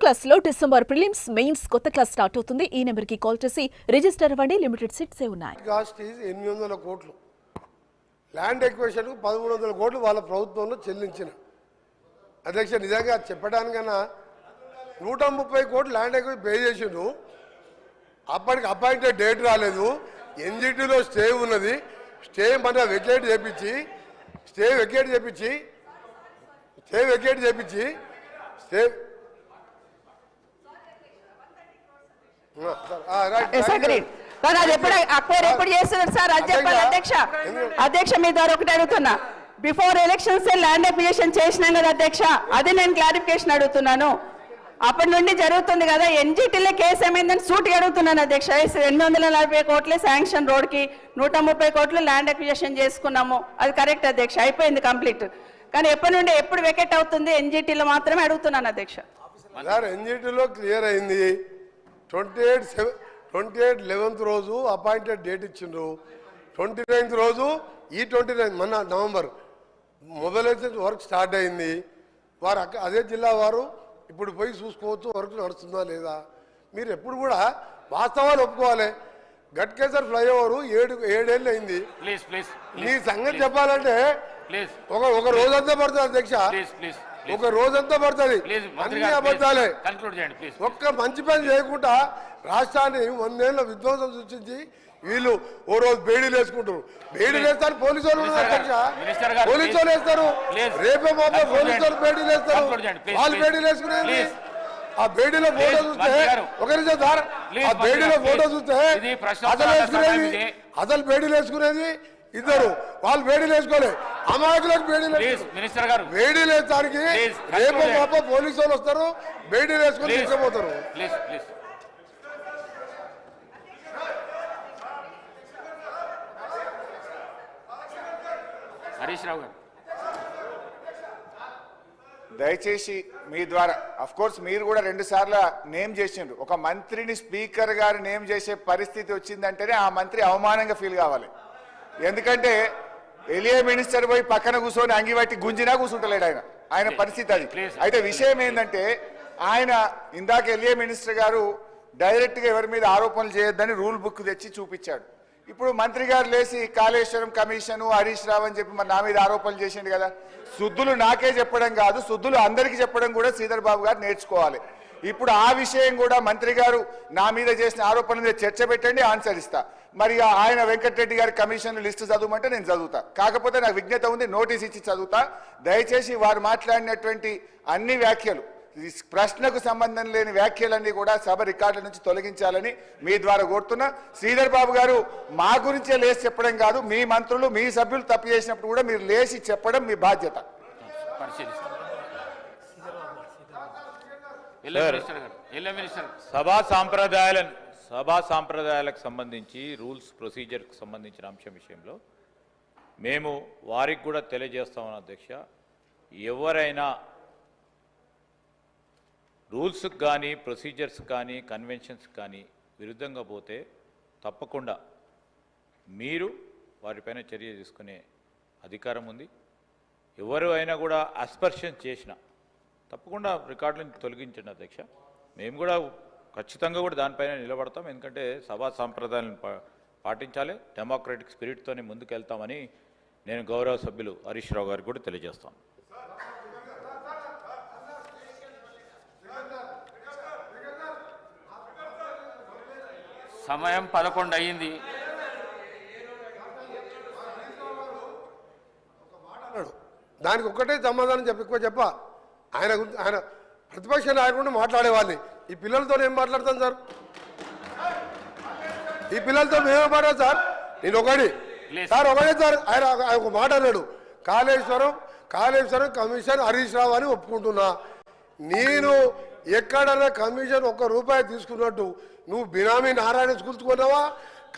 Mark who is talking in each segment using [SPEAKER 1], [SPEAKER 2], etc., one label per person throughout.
[SPEAKER 1] Class లో December prelims mains కొత్త class start అవుతుంది. ఈ నెంబర్ కి కాల్ చేసి రిజిస్టర్ అవ్వండి. లిమిటెడ్ సీట్స్ ఉన్నాయి.
[SPEAKER 2] కాస్ట్ ఈజ్ 800 కోట్లు. ల్యాండ్ ఎక్వేషన్ 1300 కోట్లు వాళ్ళ ప్రభుత్వంలో చెల్లించిన. అధ్యక్ష నిజంగా చెప్పడానికన్నా 130 కోట్లు ల్యాండ్ ఎక్వేషన్ పే చేసిండు. అప్పటికి అపాయింటెడ్ డేట్ రాలేదు. ఎన్జిటిలో స్టే ఉన్నది. స్టే మన వెకేట్ చేపించి స్టే
[SPEAKER 3] అధ్యక్ష మీ ద్వారా ఒకటి అడుగుతున్నా. బిఫోర్ ఎలక్షన్స్ ల్యాండ్ అక్విజిషన్ చేసినాం కదా అధ్యక్ష, అది నేను క్లారిఫికేషన్ అడుగుతున్నాను. అప్పటి నుండి జరుగుతుంది కదా, ఎన్జిటీలో కేసు ఏమైందని సూటి అడుగుతున్నాను అధ్యక్ష. 840 కోట్లే శాంక్షన్ రోడ్కి, 130 కోట్లు ల్యాండ్ అక్విజిషన్ చేసుకున్నాము. అది కరెక్ట్ అధ్యక్ష, అయిపోయింది కంప్లీట్. కానీ ఎప్పటి నుండి ఎప్పుడు వెకెట్ అవుతుంది ఎన్జిటీలో మాత్రమే అడుగుతున్నాను అధ్యక్ష.
[SPEAKER 2] ఎన్జిటీలో క్లియర్ అయింది. 28/11 రోజు అపాయింటెడ్ డేట్ ఇచ్చిండ్రు. 29th రోజు ఈ 29 మొన్న నవంబర్ మొబైలైజేషన్ వర్క్ స్టార్ట్ అయింది. వారు అదే జిల్లా వారు ఇప్పుడు పోయి చూసుకోవచ్చు వర్క్ నడుస్తుందా లేదా. మీరు ఎప్పుడు కూడా వాస్తవాలు ఒప్పుకోవాలి. గట్కేసర్ ఫ్లైఓవర్ 7 ఏళ్ళు అయింది. నీ సంగతి చెప్పాలంటే ఒక రోజంతా పడుతుంది అధ్యక్ష, ఒక రోజంతా పడుతుంది. అన్ని అబద్ధాలే. ఒక్క మంచి పని చేయకుండా రాష్ట్రాన్ని 100 ఏళ్ళ విధ్వంసం సృష్టించి వీళ్ళు ఓ రోజు బేడీలు వేసుకుంటారు. బేడీలు వేస్తారు పోలీసు వాళ్ళు అధ్యక్ష, పోలీసు వాళ్ళు వేస్తారు. రేపే మాపే పోలీసు వాళ్ళు బేడీలు వేస్తారు. వాళ్ళు బేడీలు వేసుకునేది ఆ బేడీలో ఫోటో చూస్తే ఒకరి ఆ బేడీలో ఫోటో చూస్తే అసలు బేడీలు వేసుకునేది ఇద్దరు, వాళ్ళు బేడీలు వేసుకోలే. అమాయకులకు బేడీలు బేడీలు వేస్తానికి రేపు మాప పోలీసు వాళ్ళు వస్తారు, బేడీలు వేసుకొని తీసుకుపోతారు.
[SPEAKER 4] హరీష్ రావు గారు
[SPEAKER 5] దయచేసి మీ ద్వారా, అఫ్ కోర్స్ మీరు కూడా 2 సార్లు నేమ్ చేసిండ్రు. ఒక మంత్రిని స్పీకర్ గారు నేమ్ చేసే పరిస్థితి వచ్చిందంటేనే ఆ మంత్రి అవమానంగా ఫీల్ కావాలి. ఎందుకంటే ఎలియా మినిస్టర్ పోయి పక్కన కూర్చొని అంగిబట్టి గుంజినా కూర్చుంటలేడు ఆయన పరిస్థితి అది. అయితే విషయం ఏంటంటే ఆయన ఇందాక ఎలియా మినిస్టర్ గారు డైరెక్ట్గా ఎవరి మీద ఆరోపణలు చేయొద్దని రూల్ బుక్ తెచ్చి చూపించాడు. ఇప్పుడు మంత్రి గారు లేచి కాళేశ్వరం కమిషను హరీష్ రావు అని చెప్పి మరి నా మీద ఆరోపణలు చేసిండు కదా. శుద్ధులు నాకే చెప్పడం కాదు, శుద్ధులు అందరికీ చెప్పడం కూడా శ్రీధర్ బాబు గారు నేర్చుకోవాలి. ఇప్పుడు ఆ విషయం కూడా మంత్రి గారు నా మీద చేసిన ఆరోపణల మీద చర్చ పెట్టండి, ఆన్సర్ ఇస్తా. మరి ఆయన వెంకటరెడ్డి గారి కమిషన్ లిస్టు చదవమంటే నేను చదువుతా. కాకపోతే నాకు విజ్ఞత ఉంది, నోటీస్ ఇచ్చి చదువుతా. దయచేసి వారు మాట్లాడినటువంటి అన్ని వ్యాఖ్యలు, ప్రశ్నకు సంబంధం లేని వ్యాఖ్యలన్నీ కూడా సభ రికార్డుల నుంచి తొలగించాలని మీ ద్వారా కోరుతున్నా. శ్రీధర్ బాబు గారు మా గురించే లేచి చెప్పడం కాదు, మీ మంత్రులు మీ సభ్యులు తప్పు చేసినప్పుడు కూడా మీరు లేచి చెప్పడం మీ బాధ్యత.
[SPEAKER 6] సభా సాంప్రదాయాలకు సంబంధించి రూల్స్ ప్రొసీజర్కి సంబంధించిన అంశం విషయంలో మేము వారికి కూడా తెలియజేస్తామని అధ్యక్ష. ఎవరైనా రూల్స్కి కానీ ప్రొసీజర్స్ కానీ కన్వెన్షన్స్ కానీ విరుద్ధంగా పోతే తప్పకుండా మీరు వారిపైన చర్య తీసుకునే అధికారం ఉంది. ఎవరు అయినా కూడా అస్పర్షన్ చేసినా తప్పకుండా రికార్డులను తొలగించండి అధ్యక్ష. మేము కూడా ఖచ్చితంగా కూడా దానిపైన నిలబడతాం. ఎందుకంటే సభా సాంప్రదాయాలను పాటించాలి, డెమోక్రటిక్ స్పిరిట్తోనే ముందుకెళ్తామని నేను గౌరవ సభ్యులు హరీష్ రావు గారికి కూడా తెలియజేస్తాను.
[SPEAKER 4] సమయం 11 అయ్యింది.
[SPEAKER 2] దానికి ఒక్కటే సమాధానం చెప్ప ఆయన ప్రతిపక్ష నాయకుడిని మాట్లాడేవాళ్ళని ఈ పిల్లలతో ఏం మాట్లాడతాం సార్? ఈ పిల్లలతో మేమే మాట్లాడాం సార్. నేను ఒకటే సార్ ఆయన ఒక మాట అన్నాడు, కాళేశ్వరం కమిషన్ హరీష్ రావు అని ఒప్పుకుంటున్నా. నేను ఎక్కడన్నా కమిషన్ ₹1 తీసుకున్నట్టు నువ్వు బినామీ నారాయణ స్కూల్స్ కొన్నావా,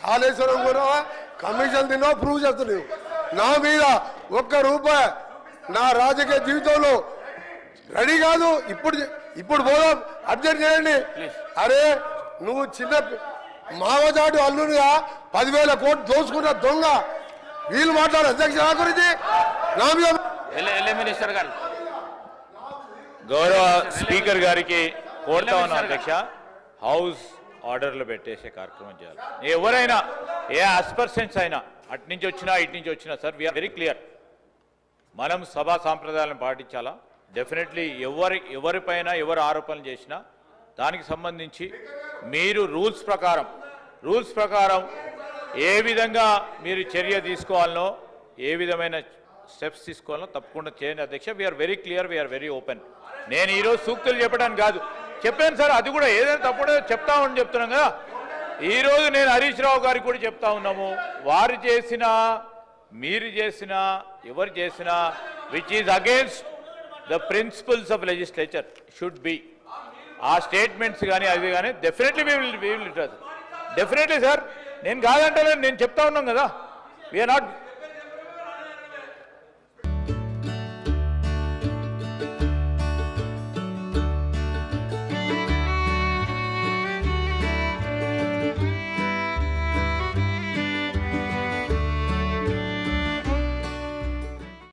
[SPEAKER 2] కాళేశ్వరం కొన్నావా, కమిషన్ తిన్నావా ప్రూవ్ చేస్తున్నావు. నా మీద ₹1 నా రాజకీయ జీవితంలో రెడీ కాదు. ఇప్పుడు పోదాం, అర్జెంట్ చేయండి. అరే నువ్వు చిన్న మావజాటు అల్లునిగా 10,000 కోట్లు దోచుకున్న దొంగ వీళ్ళు మాట్లాడు అధ్యక్ష నా గురించి నా మీద.
[SPEAKER 6] గౌరవ స్పీకర్ గారికి కోరుతా ఉన్నాం అధ్యక్ష, హౌస్ ఆర్డర్లో పెట్టేసే కార్యక్రమం చేయాలి. ఎవరైనా ఏ ఆస్పర్సెంట్స్ అయినా అటు నుంచి వచ్చినా ఇటు నుంచి వచ్చినా సార్ వీఆర్ వెరీ క్లియర్, మనం సభా సాంప్రదాయాలను పాటించాలా. డెఫినెట్లీ ఎవరిపైన ఎవరు ఆరోపణలు చేసినా దానికి సంబంధించి మీరు రూల్స్ ప్రకారం ఏ విధంగా మీరు చర్య తీసుకోవాలనో, ఏ విధమైన స్టెప్స్ తీసుకోవాలనో తప్పకుండా చేయండి అధ్యక్ష. We're very clear, we're very open. నేను ఈరోజు సూక్తులు చెప్పడానికి కాదు, చెప్పాను సార్, అది కూడా ఏదైనా తప్పుడో చెప్తామని చెప్తున్నాం కదా. ఈరోజు నేను హరీష్ రావు గారికి కూడా చెప్తా ఉన్నాము, వారు చేసిన, మీరు చేసిన, ఎవరు చేసినా which is against the principles of legislature should be, ఆ స్టేట్మెంట్స్ కానీ అది కానీ definitely we will definitely sir, నేను కాదంటలేదు, నేను చెప్తా ఉన్నాం కదా. We are not